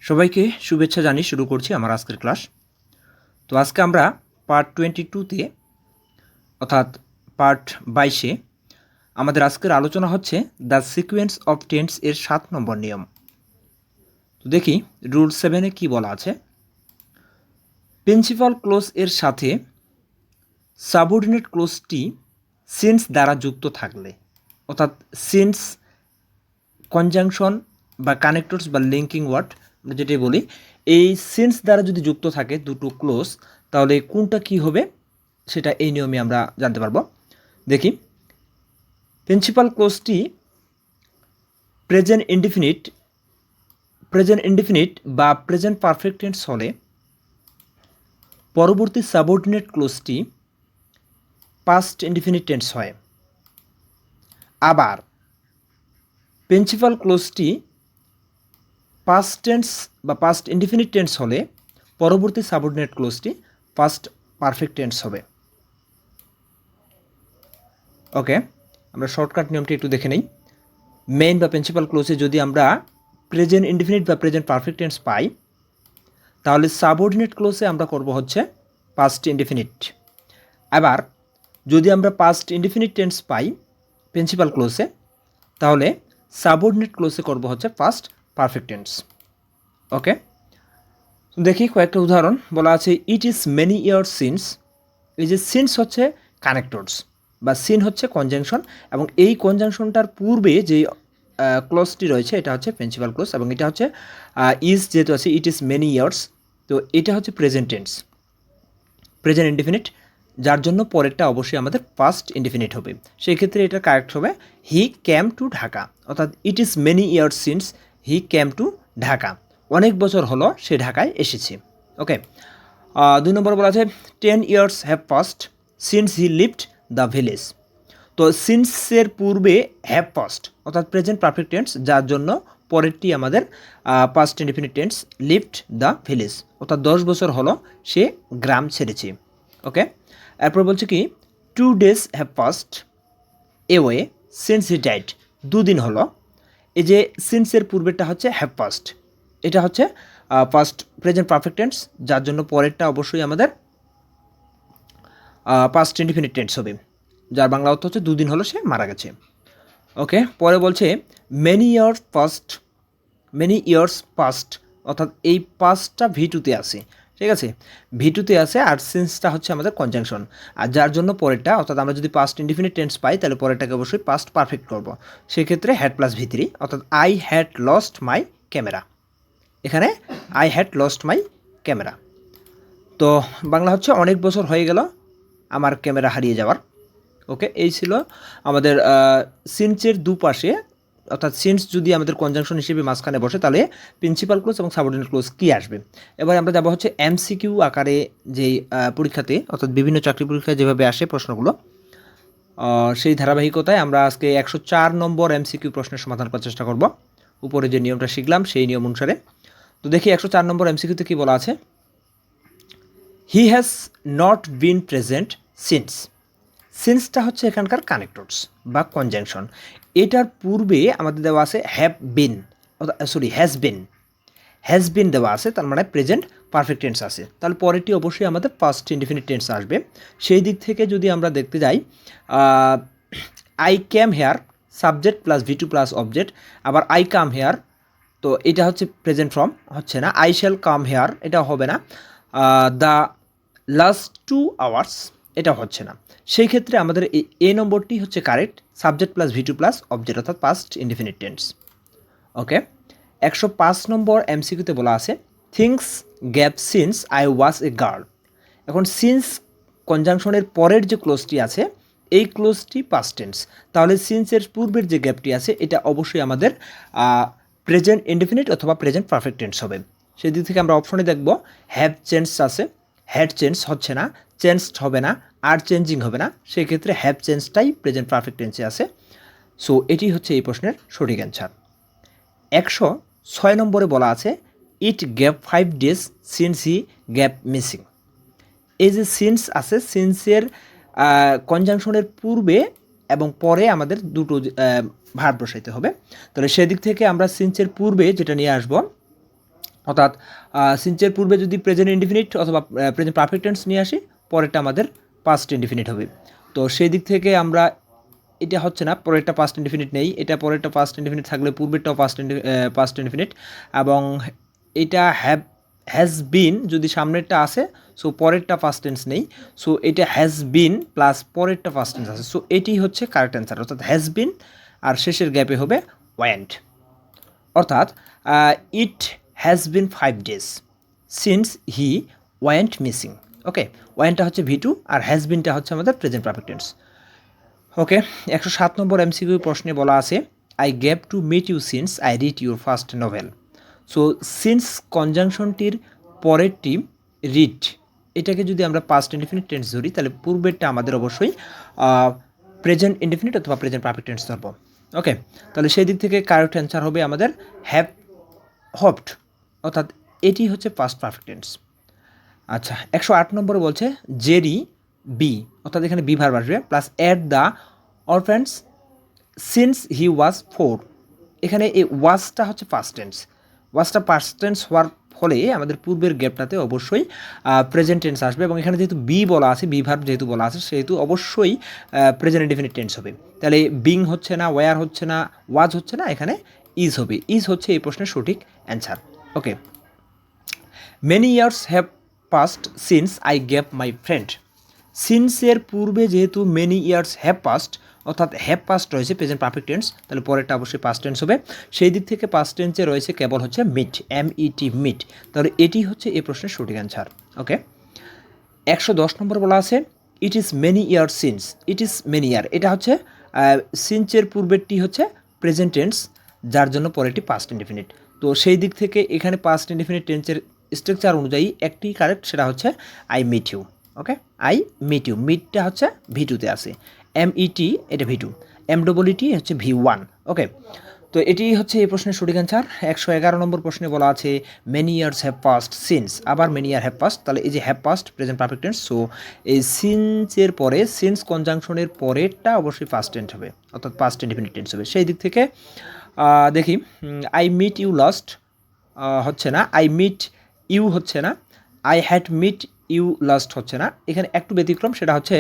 সবাইকে শুভেচ্ছা জানিয়ে শুরু করছি আমার আজকের ক্লাস। তো আজকে আমরা পার্ট 22তে অর্থাৎ পার্ট 22-এ আমাদের আজকের আলোচনা হচ্ছে দ্য সিকোয়েন্স অফ টেন্স এর 7 নম্বর নিয়ম। তো দেখি রুল 7-এ কী বলা আছে। প্রিন্সিপাল ক্লোজ এর সাথে সাবঅর্ডিনেট ক্লোজটি সিন্স দ্বারা যুক্ত থাকলে, অর্থাৎ সিন্স কনজাংশন বা কানেক্টরস বা লিঙ্কিং ওয়ার্ড আমরা যেটাই বলি, এই সিন্স দ্বারা যদি যুক্ত থাকে দুটো ক্লোজ, তাহলে কোনটা কি হবে সেটা এই নিয়মে আমরা জানতে পারবো। দেখি, প্রিন্সিপাল ক্লোজটি প্রেজেন্ট ইনডিফিনিট বা প্রেজেন্ট পারফেক্ট টেন্স হলে পরবর্তী সাবঅর্ডিনেট ক্লোজটি পাস্ট ইনডিফিনিট টেন্স হয়। আবার প্রিন্সিপাল ক্লোজটি পাস্ট টেন্স বা পাস্ট ইনডিফিনিট টেন্স হলে পরবর্তী সাবঅর্ডিনেট ক্লোজটি পাস্ট পারফেক্ট টেন্স হবে। ওকে, আমরা শর্টকাট নিয়মটি একটু দেখে নেই। মেইন বা প্রিন্সিপাল ক্লোজে যদি আমরা প্রেজেন্ট ইনডিফিনিট বা প্রেজেন্ট পারফেক্ট টেন্স পাই, তাহলে সাবঅর্ডিনেট ক্লোজে আমরা করব হচ্ছে পাস্ট ইনডিফিনিট। আবার যদি আমরা পাস্ট ইনডিফিনিট টেন্স পাই প্রিন্সিপাল ক্লোজে, তাহলে সাবঅর্ডিনেট ক্লোজে করব হচ্ছে পাস্ট পারফেক্ট টেন্স। ওকে, দেখি কয়েকটা উদাহরণ বলা আছে। ইট ইজ মেনি ইয়ার্স সিন্স, এই যে সিন্স হচ্ছে কানেক্টরস বা সিন হচ্ছে কনজাংশন, এবং এই কনজাংশনটার পূর্বে যে ক্লোজটি রয়েছে এটা হচ্ছে প্রিন্সিপাল ক্লোজ, এবং এটা হচ্ছে ইজ যেহেতু আছে, ইট ইজ মেনি ইয়ার্স, তো এটা হচ্ছে প্রেজেন্ট টেন্স, প্রেজেন্ট ইনডিফিনিট, যার জন্য পরেরটা অবশ্যই আমাদের পাস্ট ইনডিফিনিট হবে। সেই ক্ষেত্রে এটা কারেক্ট হবে হি ক্যাম টু ঢাকা, অর্থাৎ it is many years since he came to Dhaka, অনেক বছর হলো সে ঢাকায় এসেছে। ওকে, 2 নম্বর বলা আছে 10 years have passed since he lived the village. তো সিন্সের পূর্বে হ্যাভ পাস্ট অর্থাৎ প্রেজেন্ট পারফেক্ট টেন্স, যার জন্য পরেরটি আমাদের past indefinite tense lived the village, অর্থাৎ 10 বছর হলো সে গ্রাম ছেড়েছে। ওকে, এরপর বলছে কি 2 days have passed away since he died, 2 দিন হলো। এই যে সিন্সের পূর্বেরটা হচ্ছে হ্যাভ পাস্ট, এটা হচ্ছে পাস্ট প্রেজেন্ট পারফেক্ট টেন্স, যার জন্য পরেরটা অবশ্যই আমাদের পাস্ট ইনডিফিনিট টেন্স হবে, যার বাংলা অর্থ হচ্ছে 2 দিন হলো সে মারা গেছে। ওকে, পরে বলছে মেনি ইয়ার্স পাস্ট, অর্থাৎ এই পাস্টটা ভিটুতে আছে, ঠিক আছে, ভিটুতে আছে, আর সিন্সটা হচ্ছে আমাদের কনজাংশন, আর যার জন্য পরেরটা, অর্থাৎ আমরা যদি পাস্ট ইনডিফিনিট টেন্স পাই তাহলে পরেরটাকে অবশ্যই পাস্ট পারফেক্ট করব। সেক্ষেত্রে হ্যাড প্লাস ভি3, অর্থাৎ I had lost my camera, এখানে I had lost my camera. তো বাংলা হচ্ছে অনেক বছর হয়ে গেল আমার ক্যামেরা হারিয়ে যাওয়ার। ওকে, এই ছিল আমাদের সিন্সের দুপাশে, অর্থাৎ সিন্স যদি আমাদের কনজাংশন হিসেবে মাঝখানে বসে তাহলে প্রিন্সিপাল ক্লোজ এবং সাবঅর্ডিনেট ক্লোজ কী আসবে। এবার আমরা যাবো হচ্ছে এমসিকিউ আকারে, যেই পরীক্ষাতে অর্থাৎ বিভিন্ন চাকরি পরীক্ষায় যেভাবে আসে প্রশ্নগুলো, সেই ধারাবাহিকতায় আমরা আজকে 104 নম্বর এমসিকিউ প্রশ্নের সমাধান করার চেষ্টা করব, উপরে যে নিয়মটা শিখলাম সেই নিয়ম অনুসারে। তো দেখি 104 নম্বর এমসিকিউতে কী বলা আছে। He has not been present since, সিন্সটা হচ্ছে এখানকার কানেক্টরস বা কনজাংশন, এটার পূর্বে আমাদের দেওয়া আছে হ্যাভ বিন, হ্যাজ বিন দেওয়া আছে, তার মানে প্রেজেন্ট পারফেক্ট টেন্স আছে, তাহলে পরেরটি অবশ্যই আমাদের পাস্ট ইনডিফিনিট টেন্স আসবে। সেই দিক থেকে যদি আমরা দেখতে যাই, I came here subject plus ভি2 প্লাস অবজেক্ট, আবার আই কাম হেয়ার, তো এটা হচ্ছে প্রেজেন্ট ফর্ম, হচ্ছে না। আই শ্যাল কাম হেয়ার, এটা হবে না। দ্য লাস্ট 2 আওয়ার্স, এটা হচ্ছে না। সেই ক্ষেত্রে আমাদের এ নম্বরটি হচ্ছে কারেক্ট, সাবজেক্ট প্লাস ভি2 প্লাস অবজেক্ট, অর্থাৎ পাস্ট ইনডিফিনিট টেন্স। ওকে, 105 নম্বর এমসিকিউতে বলা আছে things gap since I was a girl. এখন সিন্স কনজাংশনের পরের যে ক্লোজটি আছে এই ক্লোজটি পাস্ট টেন্স, তাহলে সিন্সের পূর্বের যে গ্যাপটি আছে এটা অবশ্যই আমাদের প্রেজেন্ট ইনডিফিনিট অথবা প্রেজেন্ট পারফেক্ট টেন্স হবে। সেই দিক থেকে আমরা অপশনে দেখব হ্যাভ চেঞ্জ আছে, হ্যাড চেঞ্জ হচ্ছে না, চেঞ্জড হবে না, আর চেঞ্জিং হবে না, সেই ক্ষেত্রে হ্যাভ চেঞ্জটাই প্রেজেন্ট পারফেক্ট টেন্সে আছে। সো এটি হচ্ছে এই প্রশ্নের সঠিক অ্যান্সার। 106 নম্বরে বলা আছে it gap 5 days since he gap missing. এই যে সিন্স আছে, সিন্সের কনজাংশনের পূর্বে এবং পরে আমাদের দুটো ভার্ব বসাইতে হবে, তাহলে সেদিক থেকে আমরা সিন্সের পূর্বে যেটা নিয়ে আসব অর্থাৎ সিন্সের পূর্বে যদি প্রেজেন্ট ইনডিফিনিট অথবা প্রেজেন্ট পারফেক্ট টেন্স নিয়ে আসি, পরেরটা আমাদের পাস্ট ইনডিফিনিট হবে। তো সেই দিক থেকে আমরা এটা হচ্ছে না, পরেরটা পাস্ট ইনডিফিনিট নেই, এটা পরেরটা পাস্ট ইনডিফিনিট থাকলে পূর্বেরটাও পাস্ট ইনডিফিনিট, এবং এটা হ্যাজ বিন যদি সামনেরটা আসে, সো পরেরটা ফার্স্ট টেন্স নেই, সো এটা হ্যাজ বিন প্লাস পরেরটা ফার্স্ট টেন্স আছে, সো এটি হচ্ছে কারেক্ট অ্যান্সার। অর্থাৎ হ্যাজ বিন আর শেষের গ্যাপে হবে ওয়েন্ট। অর্থাৎ it has been 5 days since he went missing. Okay, ওয়েন্টটা হচ্ছে ভি টু আর হ্যাজ বিনটা হচ্ছে আমাদের present perfect tense. Okay, 107 number MCQ প্রশ্নে বলা আছে I gave to meet you since I read your first novel. So since কনজাংশনটির পরেরটি রিড, এটাকে যদি আমরা পাস্ট ইনডিফিনিট টেন্স ধরি তাহলে পূর্বেরটা আমাদের অবশ্যই প্রেজেন্ট ইনডিফিনিট অথবা প্রেজেন্ট পারফেক্ট টেন্স ধরবো। ওকে, তাহলে সেই দিক থেকে কারেক্ট অ্যান্সার হবে আমাদের হ্যাভ হপড, অর্থাৎ এটি হচ্ছে পাস্ট পারফেক্ট টেন্স। আচ্ছা, 108 নম্বরে বলছে জেরি বি, অর্থাৎ এখানে বি ভার্ব আসবে plus at the orphans since he was 4। এখানে এই ওয়াজটা হচ্ছে পাস্ট টেন্স, ওয়াজটা পাস্ট টেন্স হওয়ার ফলে আমাদের পূর্বের গ্যাপটাতে অবশ্যই প্রেজেন্ট টেন্স আসবে, এবং এখানে যেহেতু বি বলা আছে, বি ভার্ব যেহেতু বলা আছে, সেহেতু অবশ্যই প্রেজেন্ট ইনডিফিনিট টেন্স হবে। তাহলে বিং হচ্ছে না, ওয়ার হচ্ছে না, ওয়াজ হচ্ছে না, এখানে ইজ হবে। ইজ হচ্ছে এই প্রশ্নের সঠিক answer. Okay, many years have passed since I gave my friend. সিন্সের পূর্বে যেহেতু মেনি ইয়ার্স হ্যাভ পাস্ট, অর্থাৎ হ্যাভ পাস্ট রয়েছে প্রেজেন্ট পারফেক্ট টেন্স, তাহলে পরেরটা অবশ্যই পাস্ট টেন্স হবে। সেই দিক থেকে পাস্ট টেন্সে রয়েছে কেবল হচ্ছে মিট, MET মিট, তাহলে এটি হচ্ছে এই প্রশ্নের সঠিক অ্যান্সার। ওকে, 110 নম্বর বলা আছে ইট is many year since, it is many year, এটা হচ্ছে সিন্সের পূর্বেরটি হচ্ছে প্রেজেন্ট টেন্স, যার জন্য পরেরটি পাস্ট ইনডিফিনিট। তো সেই দিক থেকে এখানে পাস্ট ইনডিফিনিট টেন্সের স্ট্রাকচার অনুযায়ী একটি কারেক্ট, সেটা হচ্ছে I meet you. Okay, I meet you, মিটটা হচ্ছে ভি2তে আছে, MET এটা ভি2, MEET হচ্ছে V1। ওকে, তো এটি হচ্ছে এই প্রশ্নের সঠিক অ্যান্সার। 111 নম্বর প্রশ্নে বলা আছে many years have passed since, আবার মেনি ইয়ার হ্যাভ পাস্ট, তাহলে এই যে have passed present perfect tense, so এই সিন্সের পরে সিন্স কনজাংশনের পরেরটা অবশ্যই পাস্ট টেন্স হবে, অর্থাৎ পাস্ট ইনডিফিনিট টেন্স হবে। সেই দিক থেকে দেখি আই মিট ইউ লাস্ট হচ্ছে না, আই মিট ইউ হচ্ছে না, I had meet you last হচ্ছে না, এখানে একটু ব্যতিক্রম, সেটা হচ্ছে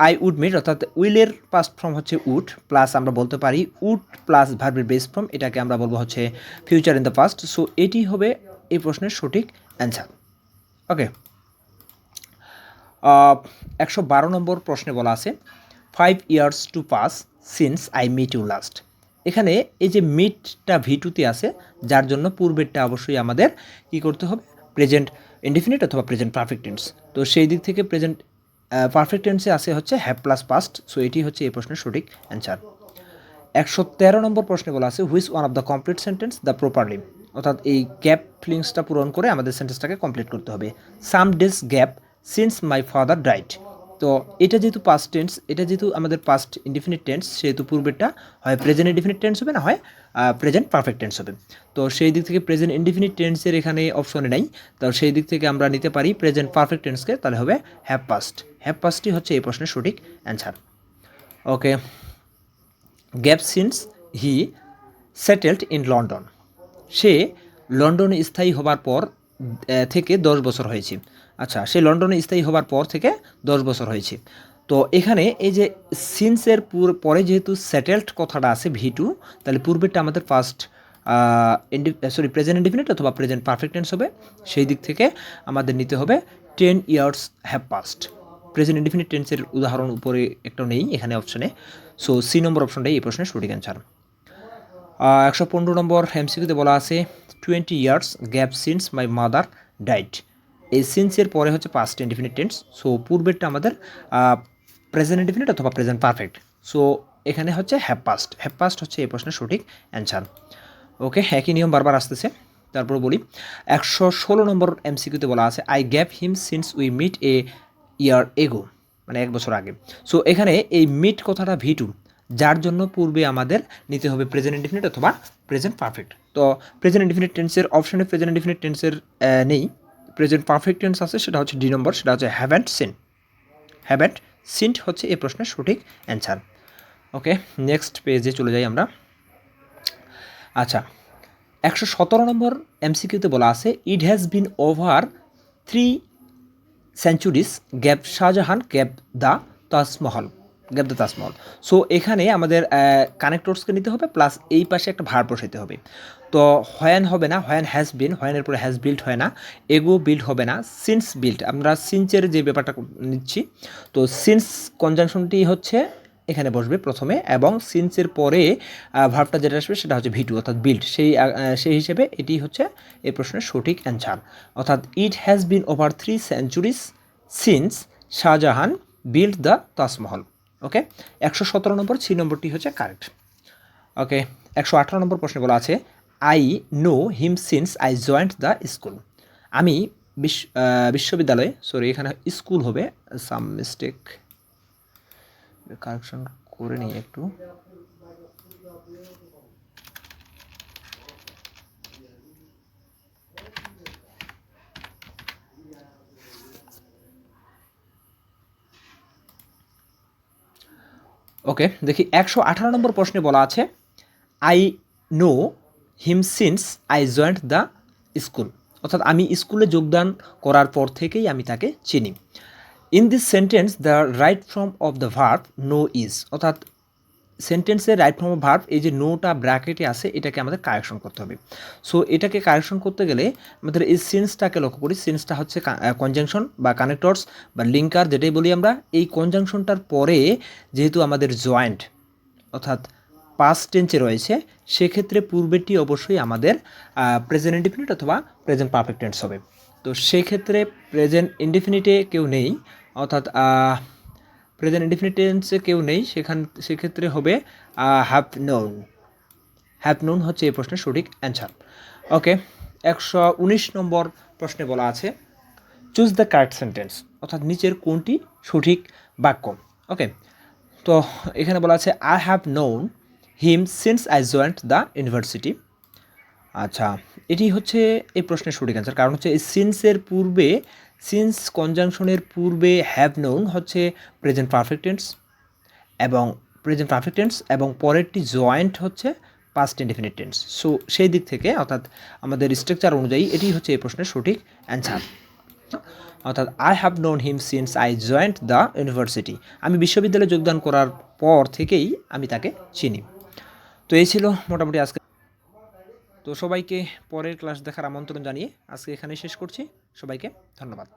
আই উড মিট, অর্থাৎ উইলের পাস্ট ফর্ম হচ্ছে উড, প্লাস আমরা বলতে পারি উড প্লাস ভার্বের বেস ফর্ম, এটাকে আমরা বলবো হচ্ছে future in the past. So এটি হবে এই প্রশ্নের সঠিক অ্যান্সার। ওকে, 112 নম্বর প্রশ্নে বলা আছে 5 years to pass since I meet you last. এখানে এই যে মিটটা ভি2তে আছে, যার জন্য পূর্বেরটা অবশ্যই আমাদের কি করতে হবে, প্রেজেন্ট ইনডিফিনিট অথবা প্রেজেন্ট পারফেক্ট টেন্স। তো সেই দিক থেকে প্রেজেন্ট পারফেক্ট টেন্সে আছে হচ্ছে হ্যাভ প্লাস পাস্ট, সো এটি হচ্ছে এই প্রশ্নের সঠিক অ্যান্সার। 113 নম্বর প্রশ্নে বলা আছে which one of the complete sentence the properly, অর্থাৎ এই গ্যাপ ফিলিংসটা পূরণ করে আমাদের সেন্টেন্সটাকে কমপ্লিট করতে হবে। Some days gap since my father died. তো এটা যেহেতু পাস্ট টেন্স, এটা যেহেতু আমাদের পাস্ট ইনডিফিনিট টেন্স, সেহেতু পূর্বেরটা হয় প্রেজেন্ট ইনডিফিনিট টেন্স হবে, না হয় প্রেজেন্ট পারফেক্ট টেন্স হবে। তো সেই দিক থেকে প্রেজেন্ট ইনডিফিনিট টেন্সের এখানে অপশনে নাই, তো সেই দিক থেকে আমরা নিতে পারি প্রেজেন্ট পারফেক্ট টেন্সকে, তাহলে হবে হ্যাভ পাস্ট। হ্যাভ পাস্টই হচ্ছে এই প্রশ্নের সঠিক answer. Okay, gap since he settled in London. সে লন্ডনে স্থায়ী হবার পর থেকে 10 বছর হয়েছে। আচ্ছা, সে লন্ডনে স্থায়ী হবার পর থেকে 10 বছর হয়েছে। তো এখানে এই যে সিন্সের পরে যেহেতু সেটেলড কথাটা আছে ভি2, তাহলে পূর্বেরটা আমাদের ফার্স্ট প্রেজেন্ট ইনডিফিনিট অথবা প্রেজেন্ট পারফেক্ট টেন্স হবে। সেই দিক থেকে আমাদের নিতে হবে 10 years have passed. Present indefinite টেন্সের উদাহরণ উপরে একটা নেই এখানে অপশনে, সো সি নম্বর অপশনটাই এই প্রশ্নের সঠিক অ্যান্সার। 115 নম্বর এমসিকিউতে বলা আছে 20 years gap since my mother died. এই সিন্সের পরে হচ্ছে পাস্ট ইনডিফিনিট টেন্স, সো পূর্বেরটা আমাদের প্রেজেন্ট ইনডিফিনিট অথবা প্রেজেন্ট পারফেক্ট, সো এখানে হচ্ছে হ্যাভ পাস্ট। হ্যাভ পাস্ট হচ্ছে এই প্রশ্নের সঠিক অ্যান্সার। ওকে, একই নিয়ম বারবার আসতেছে, তারপর বলি 116 নম্বর এমসিকিউতে বলা আছে I gave him since we meet a year ago, মানে 1 বছর আগে। সো এখানে এই মিট কথাটা ভি2, যার জন্য পূর্বে আমাদের নিতে হবে প্রেজেন্ট ইনডিফিনিট অথবা প্রেজেন্ট পারফেক্ট। তো প্রেজেন্ট ইনডিফিনিট টেন্সের অপশনে প্রেজেন্ট ইনডিফিনিট টেন্সের নেই, প্রেজেন্ট পারফেক্ট টেন্স আছে, সেটা হচ্ছে ডি নম্বর, সেটা হচ্ছে হ্যাভেন্ট সিন। হ্যাভেন্ট সিন্ট হচ্ছে এই প্রশ্নের সঠিক অ্যান্সার। ওকে, নেক্সট পেজে চলে যাই আমরা। আচ্ছা, 117 নম্বর এমসিকিউতে বলা আছে ইট has been over 3 centuries gap Shahjahan gap the Taj Mahal gap the Taj Mahal. So এখানে আমাদের কানেক্টরসকে নিতে হবে প্লাস এই পাশে একটা ভার বসাইতে হবে। তো হোয়েন হবে না, হোয়েন হ্যাজ বিন, হোয়েনের পরে হ্যাজ বিল্ড হয় না, এগো বিল্ড হবে না, সিন্স বিল্ড, আমরা সিন্সের যে ব্যাপারটা নিচ্ছি, তো সিন্স কনজাংশনটি হচ্ছে এখানে বসবে প্রথমে, এবং সিন্সের পরে ভার্বটা যেটা আসবে সেটা হচ্ছে ভিটু অর্থাৎ বিল্ড, সেই হিসেবে এটি হচ্ছে এই প্রশ্নের সঠিক অ্যান্সার। অর্থাৎ it has been over 3 centuries since Shah Jahan build the Taj Mahal. Okay, 117 number C নম্বরটি হচ্ছে কারেক্ট। ওকে, 118 নম্বর প্রশ্নে বলা আছে I know him since I joined the school. আমি বিশ্ববিদ্যালয়ে, সরি এখানে স্কুল হবে, সাম মিস্টেক, কারেকশন করে নিই একটু। ওকে, দেখি 118 নম্বর প্রশ্নে বলা আছে I know him since I joined the school, অর্থাৎ আমি স্কুলে যোগদান করার পর থেকেই আমি তাকে চিনি। In this sentence the right form of the verb know is, অর্থাৎ সেন্টেন্সের রাইট ফর্ম অফ ভার্ব এই যে নোটা ব্র্যাকেটে আছে এটাকে আমাদের কারেকশন করতে হবে। সো এটাকে কারেকশন করতে গেলে আমাদের এই সিন্সটাকে লক্ষ্য করি, সিন্সটা হচ্ছে কনজাংশন বা কানেক্টরস বা লিঙ্কার যেটাই বলি আমরা। এই কনজাংশনটার পরে যেহেতু আমাদের জয়েন্ট অর্থাৎ পাস্ট টেন্সে রয়েছে, সেক্ষেত্রে পূর্বেরটি অবশ্যই আমাদের প্রেজেন্ট ইনডিফিনিট অথবা প্রেজেন্ট পারফেক্ট টেন্স হবে। তো সেক্ষেত্রে প্রেজেন্ট ইনডিফিনিটে কেউ নেই, অর্থাৎ প্রেজেন্ট ইনডিফিনিট টেন্সে কেউ নেই, সেক্ষেত্রে হবে হ্যাভ নোন। হ্যাভ নোন হচ্ছে এই প্রশ্নের সঠিক অ্যান্সার। ওকে, 119 নম্বর প্রশ্নে বলা আছে চুজ দ্য কারেক্ট সেন্টেন্স, অর্থাৎ নিচের কোনটি সঠিক বাক্য। ওকে, তো এখানে বলা আছে I have known him since I joined the university. আচ্ছা, এটি হচ্ছে এই প্রশ্নের সঠিক অ্যান্সার, কারণ হচ্ছে এই সিন্সের পূর্বে, সিন্স কনজাংশনের পূর্বে হ্যাভ নোন হচ্ছে প্রেজেন্ট পারফেক্ট টেন্স এবং পরেরটি জয়েন্ট হচ্ছে পাস্ট ইনডেফিনিট টেন্স। সো সেই দিক থেকে অর্থাৎ আমাদের স্ট্রাকচার অনুযায়ী এটি হচ্ছে এই প্রশ্নের সঠিক অ্যান্সার। অর্থাৎ I have known him since I joined the university, আমি বিশ্ববিদ্যালয়ে যোগদান করার পর থেকেই আমি তাকে চিনি। তো এই ছিল মোটামুটি আজকে। তো সবাইকে পরের ক্লাস দেখার আমন্ত্রণ জানিয়ে আজকে এখানে শেষ করছি। সবাইকে ধন্যবাদ।